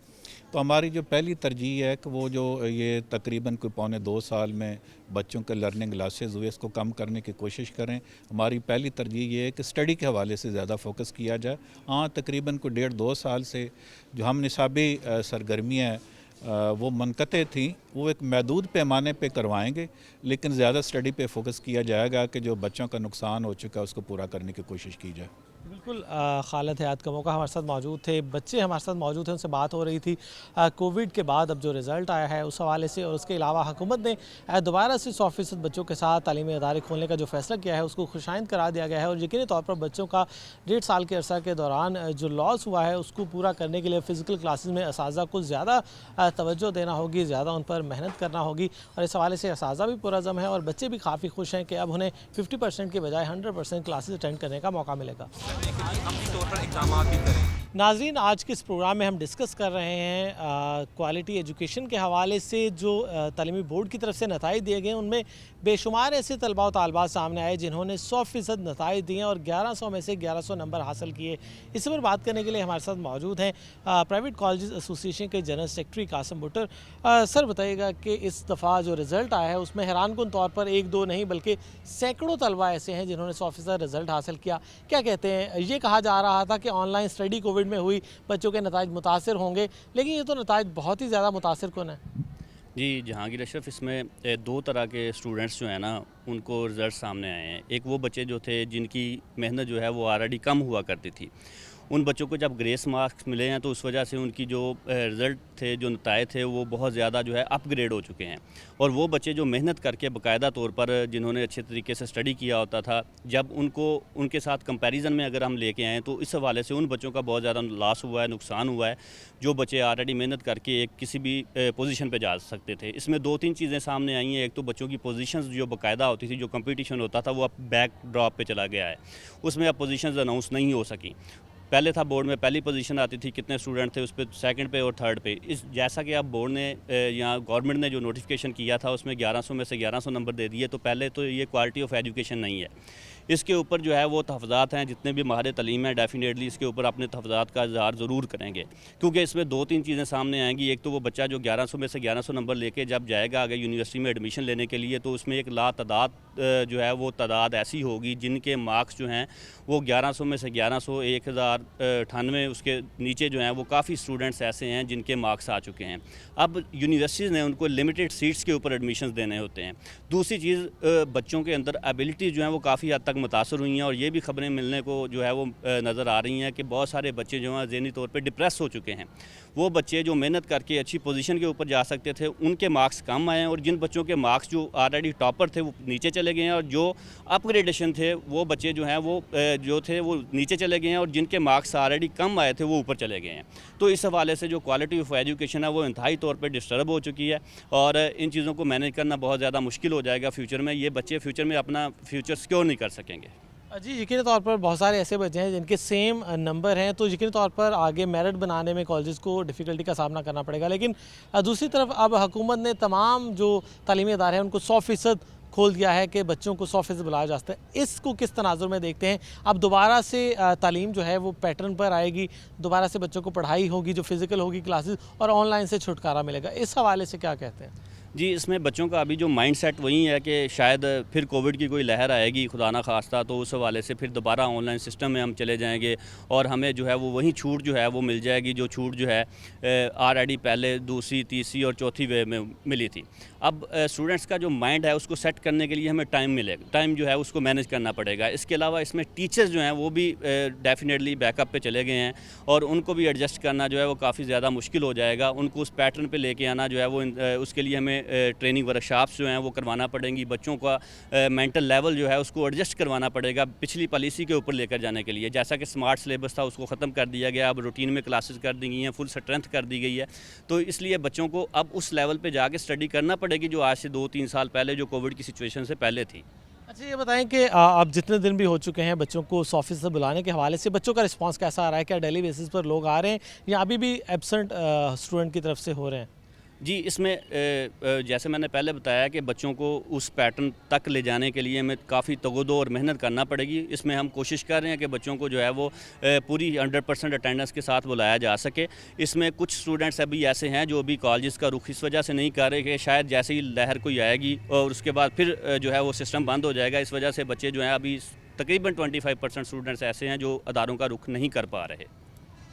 S8: तो हमारी जो पहली तरजीह है कि वो जो ये तकरीबन कोई 1.25 साल में बच्चों के लर्निंग लॉसेस हुए इसको कम करने की कोशिश करें। हमारी पहली तरजीह ये है कि स्टडी के हवाले से ज़्यादा फोकस किया जाए। हाँ, तकरीबन कोई 1.5-2 साल से जो हम निसाबी सरगर्मियाँ वो मनक़ते थी वो एक महदूद पैमाने पे करवाएंगे, लेकिन ज़्यादा स्टडी पे फोकस किया जाएगा कि जो बच्चों का नुकसान हो चुका है उसको पूरा करने की कोशिश की जाए।
S3: बिल्कुल खालिद हयात का मौका हमारे साथ मौजूद थे, बच्चे हमारे साथ मौजूद थे, उनसे बात हो रही थी कोविड के बाद अब जो रिज़ल्ट आया है उस हवाले से। और उसके अलावा हुकूमत ने दोबारा से 100% बच्चों के साथ तालीमी इदारे खोलने का जो फ़ैसला किया है उसको खुशाइंद करार दिया गया है और यकीनी तौर पर बच्चों का 1.5 साल के अरसा के दौरान जो लॉस हुआ है उसको पूरा करने के लिए फ़िज़िकल क्लासेस में असातिज़ा को ज़्यादा तवज्जो देना होगी, ज़्यादा उन पर मेहनत करना होगी और इस हवाले से असातिज़ा भी पुरज़म है और बच्चे भी काफ़ी खुश हैं कि अब उन्हें 50% के बजाय 100% क्लासेस अटेंड करने का मौका मिलेगा।
S2: अपनी तौर पर इक़दाम भी करें।
S3: नाज़रीन, आज के इस प्रोग्राम में हम डिस्कस कर रहे हैं क्वालिटी एजुकेशन के हवाले से जो तालीमी बोर्ड की तरफ से नताइज दिए गए हैं उनमें बेशुमार ऐसे तलबा और तालबात सामने आए जिन्होंने 100% नताइज दिए और 1100 में से 1100 नंबर हासिल किए। इस पर बात करने के लिए हमारे साथ मौजूद हैं प्राइवेट कॉलेज एसोसिएशन के जनरल सेक्रेटरी कासिम बुटर। सर बताइएगा कि इस दफ़ा जो रिज़ल्ट आया है उसमें हैरानकुन तौर पर 1-2 नहीं बल्कि सैकड़ों तलबा ऐसे हैं जिन्होंने 100% रिज़ल्ट हासिल किया। क्या कहते हैं? ये कहा जा रहा था कि ऑनलाइन स्टडी कोविड में हुई, बच्चों के नताइज मुतासिर होंगे, लेकिन ये तो नताइज बहुत ही ज़्यादा मुतासिर कौन है?
S9: जी जहांगीर अशरफ, इसमें 2 तरह के स्टूडेंट्स जो हैं ना उनको रिज़ल्ट सामने आए हैं। एक वो बच्चे जो थे जिनकी मेहनत जो है वो ऑलरेडी कम हुआ करती थी, उन बच्चों को जब ग्रेस मार्क्स मिले हैं तो उस वजह से उनकी जो रिज़ल्ट थे, जो नताए थे, वो बहुत ज़्यादा जो है अपग्रेड हो चुके हैं। और वो बच्चे जो मेहनत करके बाकायदा तौर पर जिन्होंने अच्छे तरीके से स्टडी किया होता था, जब उनको उनके साथ कंपैरिजन में अगर हम लेके आएँ तो इस हवाले से उन बच्चों का बहुत ज़्यादा लॉस हुआ है, नुकसान हुआ है। जो बच्चे ऑलरेडी मेहनत करके एक किसी भी पोजीशन पे जा सकते थे, इसमें 2-3 चीज़ें सामने आई हैं। एक तो बच्चों की पोजीशंस जो बाकायदा होती थी, जो कंपटीशन होता था, वो अब बैक ड्रॉप पे चला गया है, उसमें अब पोजीशंस अनाउंस नहीं हो सकी। पहले था बोर्ड में पहली पोजीशन आती थी, कितने स्टूडेंट थे, उस पर सेकंड पे और थर्ड पे। इस जैसा कि अब बोर्ड ने या गवर्नमेंट ने जो नोटिफिकेशन किया था उसमें 1100 में से 1100 नंबर दे दिए, तो पहले तो ये क्वालिटी ऑफ एजुकेशन नहीं है। इसके ऊपर जो है वो तहफ़्ज़ात हैं, जितने भी माहिर तलीम हैं डेफिनेटली इसके ऊपर अपने तहफ़्ज़ात का इज़हार ज़रूर करेंगे, क्योंकि इसमें 2-3 चीज़ें सामने आएंगी। एक तो वो बच्चा जो 1100 में से 1100 नंबर लेके जब जाएगा आगे यूनिवर्सिटी में एडमिशन लेने के लिए, तो उसमें एक लातादाद जो है वो तादाद ऐसी होगी जिनके मार्क्स जो हैं वो 1100 में से 1100, 1098, उसके नीचे जो हैं वो काफ़ी स्टूडेंट्स ऐसे हैं जिनके मार्क्स आ चुके हैं। अब यूनिवर्सिटीज़ ने उनको लिमिटेड सीट्स के ऊपर एडमिशन देने होते हैं। दूसरी चीज़, बच्चों के अंदर एबिलिटी जो हैं वो काफ़ी हद तक मुतासर हुई हैं और ये भी ख़बरें मिलने को जो है वो नज़र आ रही हैं कि बहुत सारे बच्चे जो हैं ज़हनी तौर पे डिप्रेस हो चुके हैं। वो बच्चे जो मेहनत करके अच्छी पोजीशन के ऊपर जा सकते थे, उनके मार्क्स कम आए हैं और जिन बच्चों के मार्क्स जो ऑलरेडी टॉपर थे वो नीचे चले गए हैं और जो अपग्रेडेशन थे वो बच्चे जो हैं वो जो थे वो नीचे चले गए हैं और जिनके मार्क्स ऑलरेडी कम आए थे वो ऊपर चले गए हैं। तो इस हवाले से जो क्वालिटी ऑफ एजुकेशन है वो इंतहाई तौर पर डिस्टर्ब हो चुकी है और इन चीज़ों को मैनेज करना बहुत ज़्यादा मुश्किल हो जाएगा फ्यूचर में। ये बच्चे फ्यूचर में अपना फ्यूचर सिक्योर नहीं कर सकेंगे।
S3: जी, यकीनी तौर पर बहुत सारे ऐसे बच्चे हैं जिनके सेम नंबर हैं, तो यकीनी तौर पर आगे मेरिट बनाने में कॉलेजेस को डिफ़िकल्टी का सामना करना पड़ेगा। लेकिन दूसरी तरफ अब हुकूमत ने तमाम जो तालीमी इदारे हैं उनको 100% खोल दिया है कि बच्चों को 100% बुलाया जा सकता है। इसको किस तनाजुर में देखते हैं? अब दोबारा से तालीम जो है वो पैटर्न पर आएगी, दोबारा से बच्चों को पढ़ाई होगी जो फ़िज़िकल होगी क्लासेस, और ऑनलाइन से छुटकारा मिलेगा। इस हवाले से क्या कहते हैं?
S9: जी, इसमें बच्चों का अभी जो माइंड सेट वही है कि शायद फिर कोविड की कोई लहर आएगी खुदा ना खास्ता, तो उस हवाले से फिर दोबारा ऑनलाइन सिस्टम में हम चले जाएंगे और हमें जो है वो वही छूट जो है वो मिल जाएगी जो छूट जो है ऑलरेडी पहले दूसरी, तीसरी और चौथी वे में मिली थी। अब स्टूडेंट्स का जो माइंड है उसको सेट करने के लिए हमें टाइम मिलेगा, टाइम जो है उसको मैनेज करना पड़ेगा। इसके अलावा इसमें टीचर्स जो हैं वो भी डेफिनेटली बैकअप पे चले गए हैं और उनको भी एडजस्ट करना जो है वो काफ़ी ज़्यादा मुश्किल हो जाएगा। उनको उस पैटर्न पे लेके आना जो है वो उसके लिए हमें ट्रेनिंग वर्कशॉप्स जो हैं वो करवाना पड़ेंगी। बच्चों का मेंटल लेवल जो है उसको एडजस्ट करवाना पड़ेगा पिछली पॉलिसी के ऊपर लेकर जाने के लिए। जैसा कि स्मार्ट सिलेबस था उसको ख़त्म कर दिया गया, अब रूटीन में क्लासेस कर दी गई हैं, फुल स्ट्रेंथ कर दी गई है। तो इसलिए बच्चों को अब उस लेवल पे जाके स्टडी करना पड़ेगी जो आज से 2-3 साल पहले जो कोविड की सिचुएशन से पहले थी।
S3: अच्छा, ये बताएं कि अब जितने दिन भी हो चुके हैं बच्चों को 100% बुलाने के हवाले से बच्चों का रिस्पांस कैसा आ रहा है? क्या डेली बेसिस पर लोग आ रहे हैं या अभी भी एब्सेंट स्टूडेंट की तरफ से हो रहे हैं?
S9: जी, इसमें जैसे मैंने पहले बताया कि बच्चों को उस पैटर्न तक ले जाने के लिए हमें काफ़ी तगदो और मेहनत करना पड़ेगी। इसमें हम कोशिश कर रहे हैं कि बच्चों को जो है वो पूरी 100% अटेंडेंस के साथ बुलाया जा सके। इसमें कुछ स्टूडेंट्स अभी ऐसे हैं जो अभी कॉलेजेस का रुख इस वजह से नहीं कर रहे कि शायद जैसे ही लहर कोई आएगी और उसके बाद फिर जो है वो सिस्टम बंद हो जाएगा। इस वजह से बच्चे जो हैं अभी तकरीबन 25% स्टूडेंट्स ऐसे हैं जो अदारों का रुख नहीं कर पा रहे।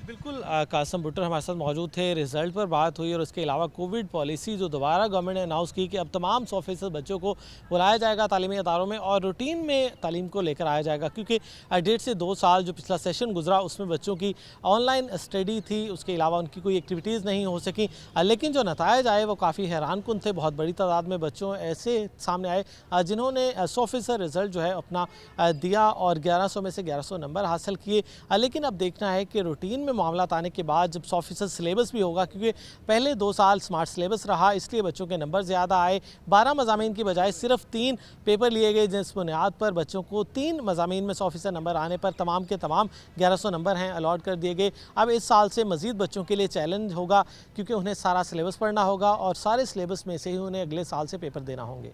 S3: बिल्कुल, कासम भुट्टर हमारे साथ मौजूद थे। रिज़ल्ट पर बात हुई और उसके अलावा कोविड पॉलिसी जो दोबारा गवर्नमेंट ने अनाउंस की कि अब तमाम 100% बच्चों को बुलाया जाएगा तालीमी इदारों में और रूटीन में तालीम को लेकर आया जाएगा, क्योंकि 1.5 से 2 साल जो पिछला सेशन गुजरा उसमें बच्चों की ऑनलाइन स्टडी थी, उसके अलावा उनकी कोई एक्टिविटीज़ नहीं हो सकी। लेकिन जो नताइज आए वो काफ़ी हैरानकुन थे। बहुत बड़ी तादाद में बच्चों ऐसे सामने आए जिन्होंने 100% रिज़ल्ट जो है अपना दिया और 1100 में से 1100 नंबर हासिल किए। लेकिन अब देखना है कि रूटीन में मामला आने के बाद जब 100% सिलेबस भी होगा, क्योंकि पहले 2 साल स्मार्ट सिलेबस रहा इसलिए बच्चों के नंबर ज़्यादा आए। 12 मज़ामीन की बजाय सिर्फ 3 पेपर लिए गए, जिस बुनियाद पर बच्चों को 3 मज़ामीन में 100% नंबर आने पर तमाम के तमाम 1100 नंबर हैं अलॉट कर दिए गए। अब इस साल से मज़ीद बच्चों के लिए चैलेंज होगा, क्योंकि उन्हें सारा सिलेबस पढ़ना होगा और सारे सिलेबस में से ही उन्हें अगले साल से पेपर देना होंगे।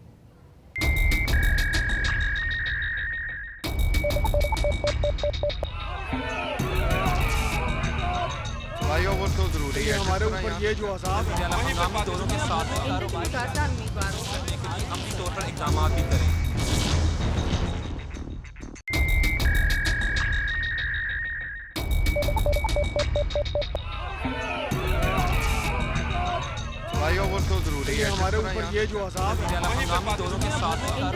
S1: भाइयों वो तो जरूरी है, हमारे ऊपर ये जो अज़ाब है
S2: हंगामी दौरों के साथ अमली तौर पर इक़दाम भी करें।
S1: भाइयों वो तो जरूरी है, हमारे ऊपर ये जो अज़ाब है
S2: हंगामी दौरों के साथ अमली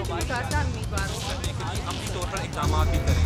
S2: तौर पर इक़दाम भी करें।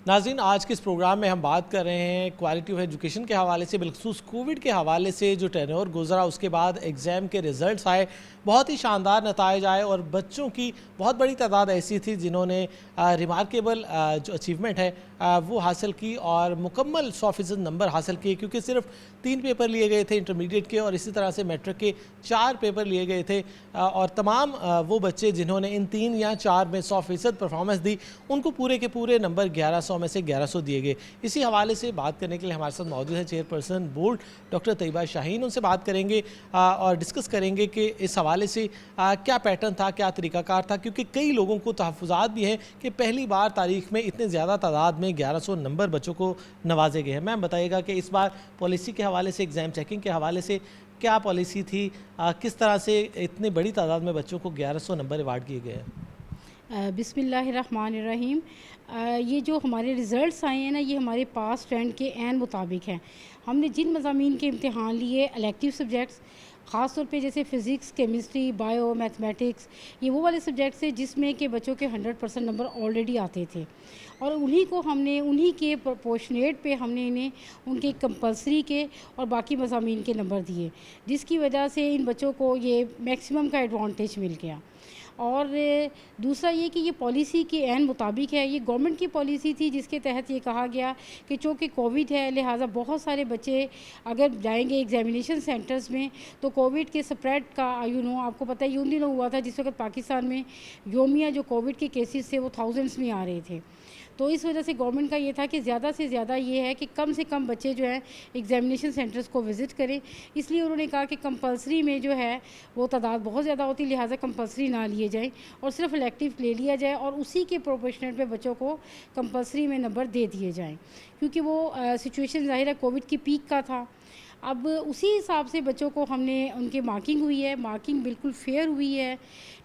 S3: नाज़रीन, आज के इस प्रोग्राम में हम बात कर रहे हैं क्वालिटी ऑफ एजुकेशन के हवाले से, बिलखसूस कोविड के हवाले से जो टेन्योर गुजरा उसके बाद एग्ज़ाम के रिज़ल्ट्स आए, बहुत ही शानदार नताइज आए और बच्चों की बहुत बड़ी तादाद ऐसी थी जिन्होंने रिमार्केबल जो अचीवमेंट है वो हासिल की और मुकम्मल 100% नंबर हासिल किए, क्योंकि सिर्फ 3 पेपर लिए गए थे इंटरमीडिएट के और इसी तरह से मैट्रिक के 4 पेपर लिए गए थे और तमाम वो बच्चे जिन्होंने इन 3 या 4 में 100% परफॉर्मेंस दी उनको पूरे के पूरे नंबर 1100 में से 1100 दिए गए। इसी हवाले से बात करने के लिए हमारे साथ मौजूद है chairperson board doctor Tayyaba Shaheen. उनसे बात करेंगे और डिस्कस करेंगे कि इस हवाले से क्या पैटर्न था, क्या तरीक़ाकार था, क्योंकि कई लोगों को तहफ़्फ़ुज़ात भी हैं कि पहली बार तारीख़ में इतने ज़्यादा तादाद में 1100 नंबर बच्चों को नवाजे गए हैं। मैम बताइएगा कि इस बार पॉलिसी के हवाले से, एग्ज़ाम चेकिंग के हवाले से क्या पॉलिसी थी, किस तरह से इतनी बड़ी तादाद में बच्चों को 1100 नंबर अवार्ड किए गए हैं?
S10: बिस्मिल्लाहिर्रहमानिर्रहीम। ये जो हमारे रिज़ल्ट्स आए हैं ना, ये हमारे पास ट्रेंड के ऐन मुताबिक हैं। हमने जिन मज़ामीन के इम्तिहान लिए इलेक्टिव सब्जेक्ट्स, ख़ास तौर पे जैसे फ़िज़िक्स, केमिस्ट्री, बायो, मैथमेटिक्स, ये वो वाले सब्जेक्ट्स हैं जिसमें के बच्चों के 100% नंबर ऑलरेडी आते थे और उन्हीं को हमने उन्हीं के प्रोपोर्शनेट पे हमने इन्हें उनके कंपलसरी के और बाकी मज़ामीन के नंबर दिए, जिसकी वजह से इन बच्चों को ये मैक्सिमम का एडवांटेज मिल गया। और दूसरा ये कि ये पॉलिसी के ऐन मुताबिक है, ये गवर्नमेंट की पॉलिसी थी जिसके तहत ये कहा गया कि चूँकि कोविड है लिहाजा बहुत सारे बच्चे अगर जाएंगे एग्जामिनेशन सेंटर्स में तो कोविड के स्प्रेड का आपको पता है उन दिनों हुआ था जिस वक्त पाकिस्तान में योमिया जो कोविड के केसेस थे वो थाउजेंड्स में आ रहे थे। तो इस वजह से गवर्नमेंट का ये था कि ज़्यादा से ज़्यादा ये है कि कम से कम बच्चे जो हैं एग्जामिनेशन सेंटर्स को विज़िट करें। इसलिए उन्होंने कहा कि कंपलसरी में जो है वो तादाद बहुत ज़्यादा होती, लिहाजा कंपलसरी ना लिए जाएं और सिर्फ इलेक्टिव ले लिया जाए और उसी के प्रोपोर्शनेट पे बच्चों को कंपलसरी में नंबर दे दिए जाएँ, क्योंकि वो सिचुएशन ज़ाहिर है कोविड की पीक का था। अब उसी हिसाब से बच्चों को हमने उनकी मार्किंग हुई है, मार्किंग बिल्कुल फेयर हुई है,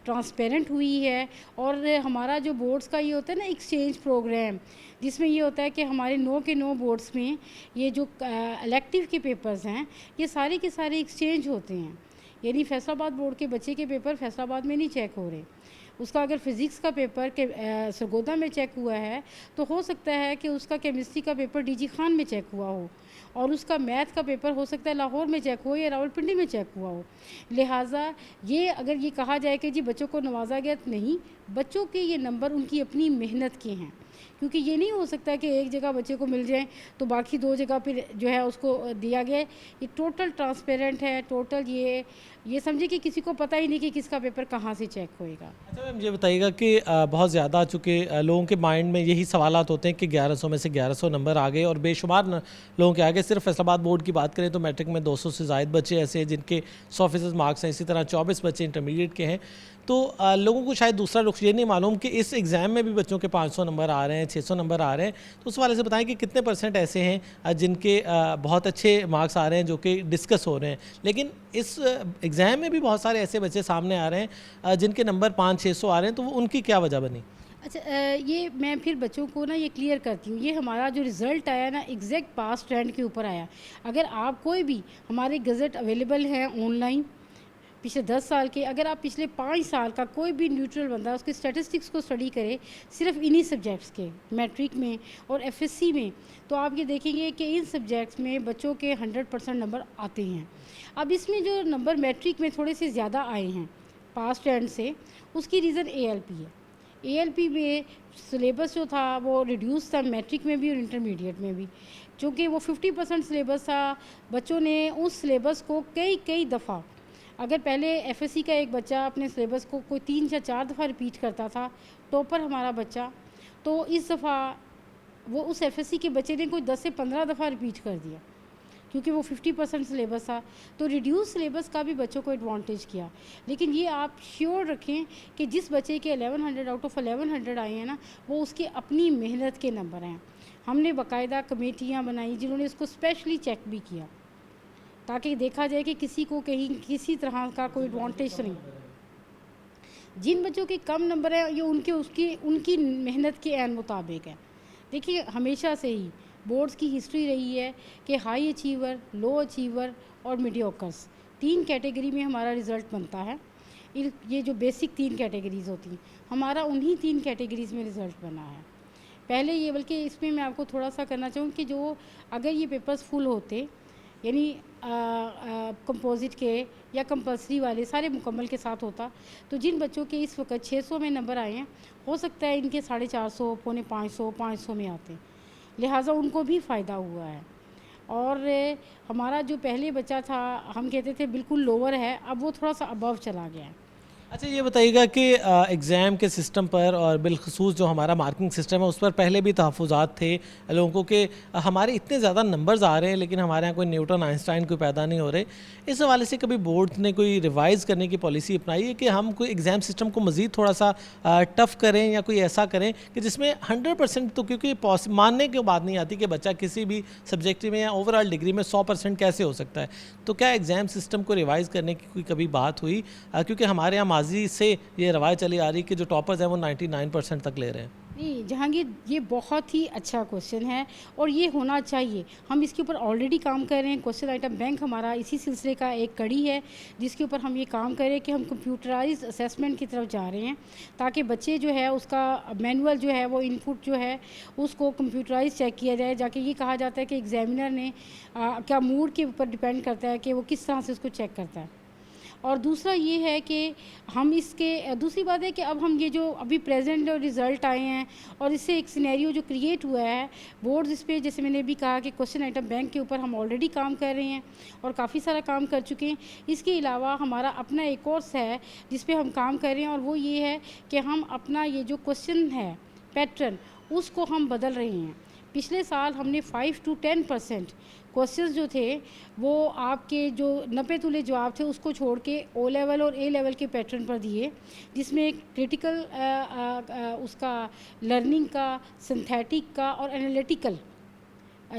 S10: ट्रांसपेरेंट हुई है। और हमारा जो बोर्ड्स का ये होता है ना एक्सचेंज प्रोग्राम, जिसमें ये होता है कि हमारे 9 के 9 बोर्ड्स में ये जो इलेक्टिव के पेपर्स हैं ये सारे के सारे एक्सचेंज होते हैं। यानी फैसलाबाद बोर्ड के बच्चे के पेपर फैसलाबाद में नहीं चेक हो रहे, उसका अगर फ़िज़िक्स का पेपर के सरगोदा में चेक हुआ है तो हो सकता है कि उसका केमिस्ट्री का पेपर डीजी खान में चेक हुआ हो और उसका मैथ का पेपर हो सकता है लाहौर में चेक हो या रावलपिंडी में चेक हुआ हो। लिहाजा ये अगर ये कहा जाए कि जी बच्चों को नवाजा गया, तो नहीं, बच्चों के ये नंबर उनकी अपनी मेहनत के हैं, क्योंकि ये नहीं हो सकता कि एक जगह बच्चे को मिल जाए तो बाकी 2 जगह फिर जो है उसको दिया गया। ये टोटल ट्रांसपेरेंट है, टोटल ये समझे कि किसी को पता ही नहीं कि किसका पेपर कहाँ से चेक होएगा।
S3: अच्छा मैम, ये बताइएगा कि बहुत ज़्यादा चूँकि लोगों के माइंड में यही सवालात होते हैं कि 1100 में से 1100 नंबर आ गए और बेशुमार लोगों के आगे। सिर्फ फैसलाबाद बोर्ड की बात करें तो मैट्रिक में 200 से ज़ायद बच्चे ऐसे हैं जिनके 100% मार्क्स हैं, इसी तरह 24 बच्चे इंटरमीडिएट के हैं। तो लोगों को शायद दूसरा रुख ये नहीं मालूम कि इस एग्ज़ाम में भी बच्चों के 500 नंबर आ रहे हैं, 600 नंबर आ रहे हैं। तो उस वाले से बताएं कि कितने % ऐसे हैं जिनके बहुत अच्छे मार्क्स आ रहे हैं जो कि डिस्कस हो रहे हैं, लेकिन इस एग्ज़ाम में भी बहुत सारे ऐसे बच्चे सामने आ रहे हैं जिनके नंबर 500-600 आ रहे हैं, तो वो उनकी क्या वजह बनी?
S10: अच्छा, ये मैं फिर बच्चों को ना ये क्लियर करती हूँ। ये हमारा जो रिज़ल्ट आया ना एग्जैक्ट पास ट्रेंड के ऊपर आया। अगर आप कोई भी हमारे गज़ट अवेलेबल हैं ऑनलाइन पिछले 10 साल के, अगर आप पिछले 5 साल का कोई भी न्यूट्रल बंदा उसके स्टैटिस्टिक्स को स्टडी करे सिर्फ इन्हीं सब्जेक्ट्स के, मैट्रिक में और एफएससी में, तो आप ये देखेंगे कि इन सब्जेक्ट्स में बच्चों के 100% नंबर आते हैं। अब इसमें जो नंबर मैट्रिक में थोड़े से ज़्यादा आए हैं पास ट्रेंड से, उसकी रीज़न ALP है। ALP में सिलेबस जो था वो रिड्यूस था मैट्रिक में भी और इंटरमीडिएट में भी, चूँकि वो 50% सिलेबस था। बच्चों ने उस सिलेबस को कई दफ़ा, अगर पहले एफएससी का एक बच्चा अपने सिलेबस को कोई 3 या 4 दफ़ा रिपीट करता था, टॉपर हमारा बच्चा, तो इस दफ़ा वो उस एफएससी के बच्चे ने कोई 10 से 15 दफ़ा रिपीट कर दिया, क्योंकि वो 50% सिलेबस था। तो रिड्यूस सिलेबस का भी बच्चों को एडवांटेज किया। लेकिन ये आप श्योर रखें कि जिस बच्चे के 1100 आउट ऑफ 1100 आए हैं ना, वो उसकी अपनी मेहनत के नंबर हैं। हमने बाकायदा कमेटियाँ बनाई जिन्होंने इसको स्पेशली चेक भी किया, ताकि देखा जाए कि किसी को कहीं किसी तरह का कोई एडवांटेज नहीं। जिन बच्चों के कम नंबर हैं ये उनकी मेहनत के ऐन मुताबिक है। देखिए, हमेशा से ही बोर्ड्स की हिस्ट्री रही है कि हाई अचीवर, लो अचीवर और मीडियोकर्स 3 कैटेगरी में हमारा रिज़ल्ट बनता है। ये जो बेसिक 3 कैटेगरीज़ होती हैं, हमारा उन्हीं 3 कैटेगरीज़ में रिज़ल्ट बना है। पहले ये, बल्कि इसमें मैं आपको थोड़ा सा करना चाहूँ कि जो अगर ये पेपर्स फुल होते, यानी कंपोजिट के या कंपलसरी वाले सारे मुकम्मल के साथ होता, तो जिन बच्चों के इस वक्त 600 में नंबर आए हैं, हो सकता है इनके 450, पौने 500 में आते, लिहाजा उनको भी फ़ायदा हुआ है। और हमारा जो पहले बच्चा था, हम कहते थे बिल्कुल लोअर है, अब वो थोड़ा सा अबव चला गया है।
S3: अच्छा, ये बताइएगा कि एग्ज़ाम के सिस्टम पर और बिलखसूस जो हमारा मार्किंग सिस्टम है उस पर पहले भी तहफ़्फ़ुज़ात थे लोगों को कि हमारे इतने ज़्यादा नंबर्स आ रहे हैं लेकिन हमारे यहाँ कोई न्यूटन आइंस्टाइन कोई पैदा नहीं हो रहे। इस हवाले से कभी बोर्ड ने कोई रिवाइज़ करने की पॉलिसी अपनाई है कि हम कोई एग्ज़ाम सिस्टम को मज़ीद थोड़ा सा टफ़ करें या कोई ऐसा करें कि जिसमें 100%, तो क्योंकि मानने की बात नहीं आती कि बच्चा किसी भी सब्जेक्ट में या ओवरऑल डिग्री में 100% कैसे हो सकता है, तो क्या एग्ज़ाम सिस्टम को रिवाइज़ करने की कोई कभी बात हुई? क्योंकि हमारे यहाँ माजी से ये रवायत चली आ रही कि जो टॉपर्स हैं वो 99% तक ले रहे हैं।
S10: नहीं जहांगीर, ये बहुत ही अच्छा क्वेश्चन है और ये होना चाहिए। हम इसके ऊपर ऑलरेडी काम कर रहे हैं। क्वेश्चन आइटम बैंक हमारा इसी सिलसिले का एक कड़ी है जिसके ऊपर हम ये काम कर रहे हैं कि हम कंप्यूटराइज्ड असेसमेंट की तरफ जा रहे हैं, ताकि बच्चे जो है उसका मैनुअल जो है वो इनपुट जो है उसको कंप्यूटराइज चेक किया जाए। जाके ये कहा जाता है कि एग्जामिनर ने क्या मूड के ऊपर डिपेंड करता है कि वो किस तरह से उसको चेक करता है। और दूसरा ये है कि हम इसके दूसरी बात है कि अब हम ये जो अभी प्रेजेंट रिज़ल्ट आए हैं और इससे एक सिनेरियो जो क्रिएट हुआ है बोर्ड्स इस पर, जैसे मैंने भी कहा कि क्वेश्चन आइटम बैंक के ऊपर हम ऑलरेडी काम कर रहे हैं और काफ़ी सारा काम कर चुके हैं। इसके अलावा हमारा अपना एक कोर्स है जिस पे हम काम कर रहे हैं और वो ये है कि हम अपना ये जो क्वेश्चन है पैटर्न उसको हम बदल रहे हैं। पिछले साल हमने 5 to 10% क्वेश्चंस जो थे वो आपके जो 90 तुले जवाब थे उसको छोड़ के ओ लेवल और ए लेवल के पैटर्न पर दिए, जिसमें क्रिटिकल उसका लर्निंग का, सिंथेटिक का और एनालिटिकल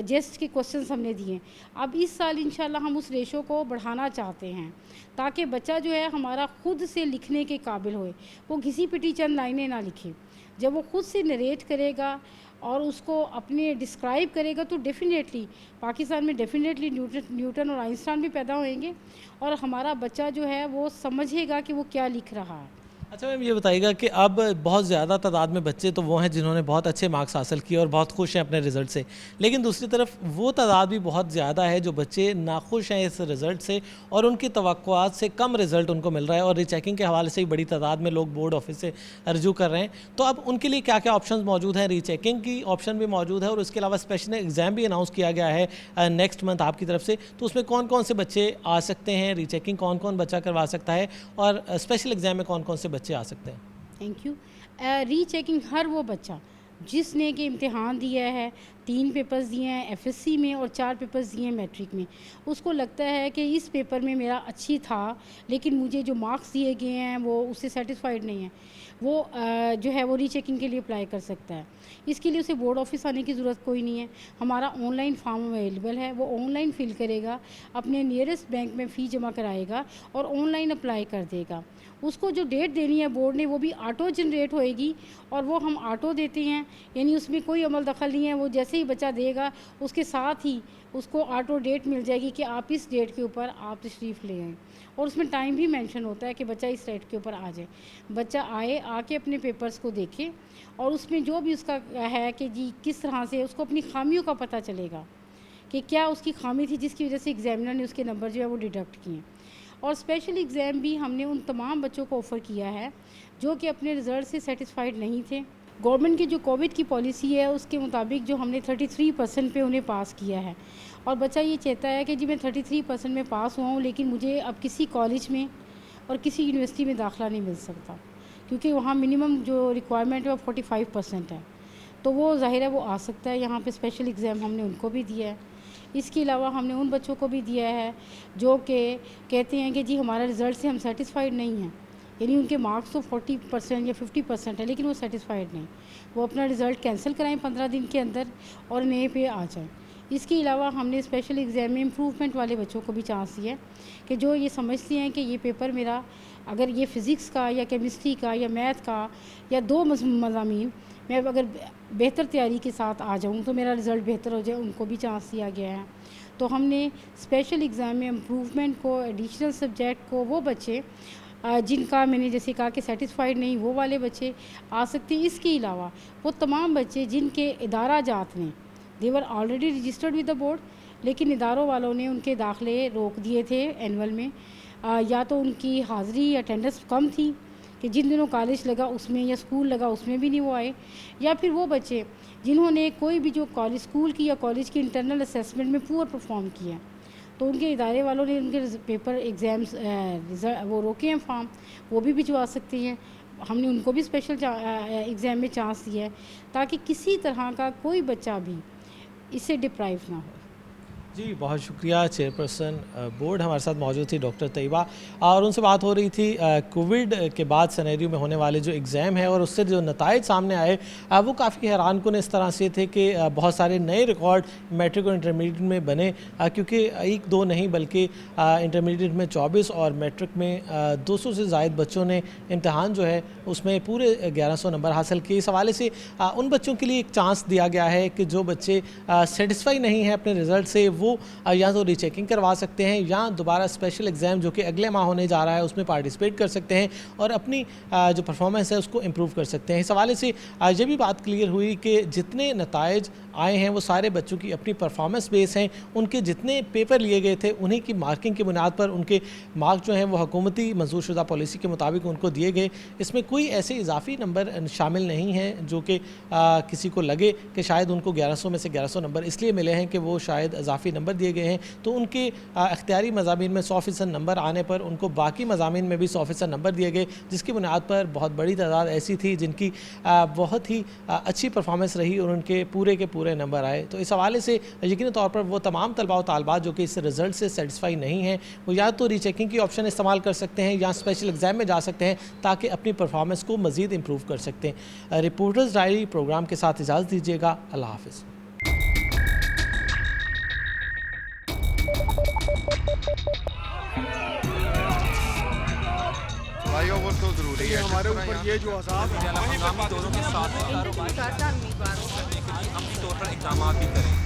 S10: जेस्ट के क्वेश्चंस हमने दिए। अब इस साल इंशाल्लाह हम उस रेशो को बढ़ाना चाहते हैं ताकि बच्चा जो है हमारा खुद से लिखने के काबिल होए, वो घिसी पिटी चंद लाइनें ना लिखे। जब वो खुद से नरेट करेगा और उसको अपने डिस्क्राइब करेगा तो डेफिनेटली पाकिस्तान में डेफिनेटली न्यूटन और आइंस्टाइन भी पैदा होंगे और हमारा बच्चा जो है वो समझेगा कि वो क्या लिख रहा है।
S3: अच्छा मैम, ये बताइएगा कि अब बहुत ज़्यादा तादाद में बच्चे तो वो हैं जिन्होंने बहुत अच्छे मार्क्स हासिल किए और बहुत खुश हैं अपने रिज़ल्ट से, लेकिन दूसरी तरफ वो तादाद भी बहुत ज़्यादा है जो बच्चे नाखुश हैं इस रिज़ल्ट से और उनकी तवक्कुआत से कम रिज़ल्ट उनको मिल रहा है और रीचेकिंग के हवाले से ही बड़ी तादाद में लोग बोर्ड ऑफिस से रजू कर रहे हैं। तो अब उनके लिए क्या क्या ऑप्शन मौजूद हैं? रीचेकिंग की ऑप्शन भी मौजूद है और उसके अलावा स्पेशल एग्ज़ाम भी अनाउंस किया गया है नेक्स्ट मंथ आपकी तरफ से, तो उसमें कौन कौन से बच्चे आ सकते हैं? रीचेकिंग कौन कौन बच्चा करवा सकता है और स्पेशल एग्ज़ाम में कौन कौन से बच्चे आ सकते हैं?
S10: Thank you. रीचेकिंग हर वो बच्चा जिसने कि इम्तिहान दिया है, 3 पेपर्स दिए हैं एफएससी में और 4 पेपर्स दिए हैं मैट्रिक में, उसको लगता है कि इस पेपर में मेरा अच्छी था लेकिन मुझे जो मार्क्स दिए गए हैं वो उससे सेटिस्फाइड नहीं है, वो जो है वो रीचेकिंग के लिए अप्लाई कर सकता है। इसके लिए उसे बोर्ड ऑफिस आने की ज़रूरत कोई नहीं है, हमारा ऑनलाइन फॉर्म अवेलेबल है, वो ऑनलाइन फिल करेगा, अपने नियरेस्ट बैंक में फ़ी जमा कराएगा और ऑनलाइन अप्लाई कर देगा। उसको जो डेट देनी है बोर्ड ने वो भी ऑटो जनरेट होएगी और वो हम ऑटो देते हैं, यानी उसमें कोई अमल दखल नहीं है। वो जैसे ही बच्चा देगा उसके साथ ही उसको ऑटो डेट मिल जाएगी कि आप इस डेट के ऊपर आप तशरीफ़ ले आएँ और उसमें टाइम भी मेंशन होता है कि बच्चा इस डेट के ऊपर आ जाए। बच्चा आए, आके अपने पेपर्स को देखे और उसमें जो भी उसका है कि जी किस तरह से उसको अपनी खामियों का पता चलेगा कि क्या उसकी खामी थी जिसकी वजह से एग्जामिनर ने उसके नंबर जो है वो डिडक्ट किए। और स्पेशल एग्ज़ाम भी हमने उन तमाम बच्चों को ऑफ़र किया है जो कि अपने रिज़ल्ट से सेटिस्फाइड नहीं थे। गवर्नमेंट की जो कोविड की पॉलिसी है उसके मुताबिक जो हमने 33% पे उन्हें पास किया है और बच्चा ये चाहता है कि जी मैं 33% में पास हुआ हूँ लेकिन मुझे अब किसी कॉलेज में और किसी यूनिवर्सिटी में दाखिला नहीं मिल सकता क्योंकि वहाँ मिनिमम जो रिक्वायरमेंट है वो 45% है, तो वो ज़ाहिर है वो आ सकता है। यहाँ पे स्पेशल एग्ज़ाम हमने उनको भी दिया है। इसके अलावा हमने उन बच्चों को भी दिया है जो कि कहते हैं कि जी हमारा रिज़ल्ट से हम सेटिस्फाइड नहीं हैं, यानी उनके मार्क्स तो 40% या 50% है लेकिन वो सेटिस्फाइड नहीं, वो अपना रिज़ल्ट कैंसिल कराएं 15 दिन के अंदर और नए पे आ जाएं। इसके अलावा हमने स्पेशल एग्ज़ाम में इम्प्रूवमेंट वाले बच्चों को भी चांस दिया है कि जो ये समझते हैं कि ये पेपर मेरा अगर ये फ़िज़िक्स का या केमिस्ट्री का या मैथ का या 2 मज़ामीन मैं अगर बेहतर तैयारी के साथ आ जाऊँ तो मेरा रिज़ल्ट बेहतर हो जाए, उनको भी चांस दिया गया है। तो हमने स्पेशल एग्ज़ाम में इम्प्रूवमेंट को, एडिशनल सब्जेक्ट को, वो बच्चे जिनका मैंने जैसे कहा कि सेटिस्फाइड नहीं, वो वाले बच्चे आ सकते हैं। इसके अलावा वो तमाम बच्चे जिनके इदारा जात ने they were already registered with the board लेकिन इदारों वालों ने उनके दाखिले रोक दिए थे एनुअल में, या तो उनकी हाज़िरी अटेंडेंस कम थी कि जिन दिनों कॉलेज लगा उसमें या स्कूल लगा उसमें भी नहीं वो आए, या फिर वो बच्चे जिन्होंने कोई भी जो कॉलेज स्कूल की या कॉलेज की इंटरनल असेसमेंट में पुअर परफॉर्म किया तो उनके इदारे वालों ने उनके पेपर एग्ज़ाम्स वो रोके हैं, फॉर्म वो भी भिजवा सकते हैं। हमने उनको भी स्पेशल एग्ज़ाम में चांस दिया है ताकि किसी तरह का कोई बच्चा भी इससे डिप्राइव ना हो।
S3: जी बहुत शुक्रिया। चेयरपर्सन बोर्ड हमारे साथ मौजूद थी डॉक्टर तैयबा और उनसे बात हो रही थी कोविड के बाद सिनेरियो में होने वाले जो एग्ज़ाम है और उससे जो नताइज सामने आए वो काफ़ी हैरानकुन इस तरह से थे कि बहुत सारे नए रिकॉर्ड मैट्रिक और इंटरमीडिएट में बने, क्योंकि 1-2 नहीं बल्कि इंटरमीडिएट में 24 और मैट्रिक में 200 से ज़ायद बच्चों ने इम्तहान जो है उसमें पूरे 1100 नंबर हासिल किए। इस हवाले से उन बच्चों के लिए एक चांस दिया गया है कि जो बच्चे सेटिस्फाई नहीं हैं अपने रिज़ल्ट से वो वो या तो रीचेकिंग करवा सकते हैं या दोबारा स्पेशल एग्ज़ाम जो कि अगले माह होने जा रहा है उसमें पार्टिसिपेट कर सकते हैं और अपनी जो परफॉर्मेंस है उसको इम्प्रूव कर सकते हैं। इस हवाले से ये भी बात क्लियर हुई कि जितने नताइज आए हैं वो सारे बच्चों की अपनी परफॉर्मेंस बेस हैं। उनके जितने पेपर लिए गए थे उन्हीं की मार्किंग की बुनियाद पर उनके मार्क जो हैं वो हुकूमती मंजूर शुदा पॉलिसी के मुताबिक उनको दिए गए। इसमें कोई ऐसे इजाफी नंबर शामिल नहीं हैं जो कि किसी को लगे कि शायद उनको 1100 में से 1100 नंबर इसलिए मिले हैं कि वो शायद इजाफी नंबर दिए गए हैं। तो उनके इख्तियारी मज़ामीन में 100% नंबर आने पर उनको बाकी मज़ामीन में भी 100% नंबर दिए गए, जिसकी बुनियाद पर बहुत बड़ी तादाद ऐसी थी जिनकी बहुत ही अच्छी परफॉर्मेंस रही और उनके पूरे के पूरे नंबर आए। तो इस हवाले से यकीनी तौर पर वो तमाम तलबा व तालबात जो कि इस रिज़ल्ट से सेटिस्फाई नहीं हैं वो या तो रीचेकिंग की ऑप्शन इस्तेमाल कर सकते हैं या स्पेशल एग्ज़ाम में जा सकते हैं ताकि अपनी परफॉर्मेंस को मज़ीद इम्प्रूव कर सकते हैं। रिपोर्टर्स डायरी प्रोग्राम के साथ इजाज़त दीजिएगा। अल्लाह हाफ़िज़।
S1: फ्लाईओवर तो जरूरी है, हमारे ऊपर ये जो अज़ाब
S2: हंगामी दौरों के साथ अपनी तौर पर इक़दाम भी करें।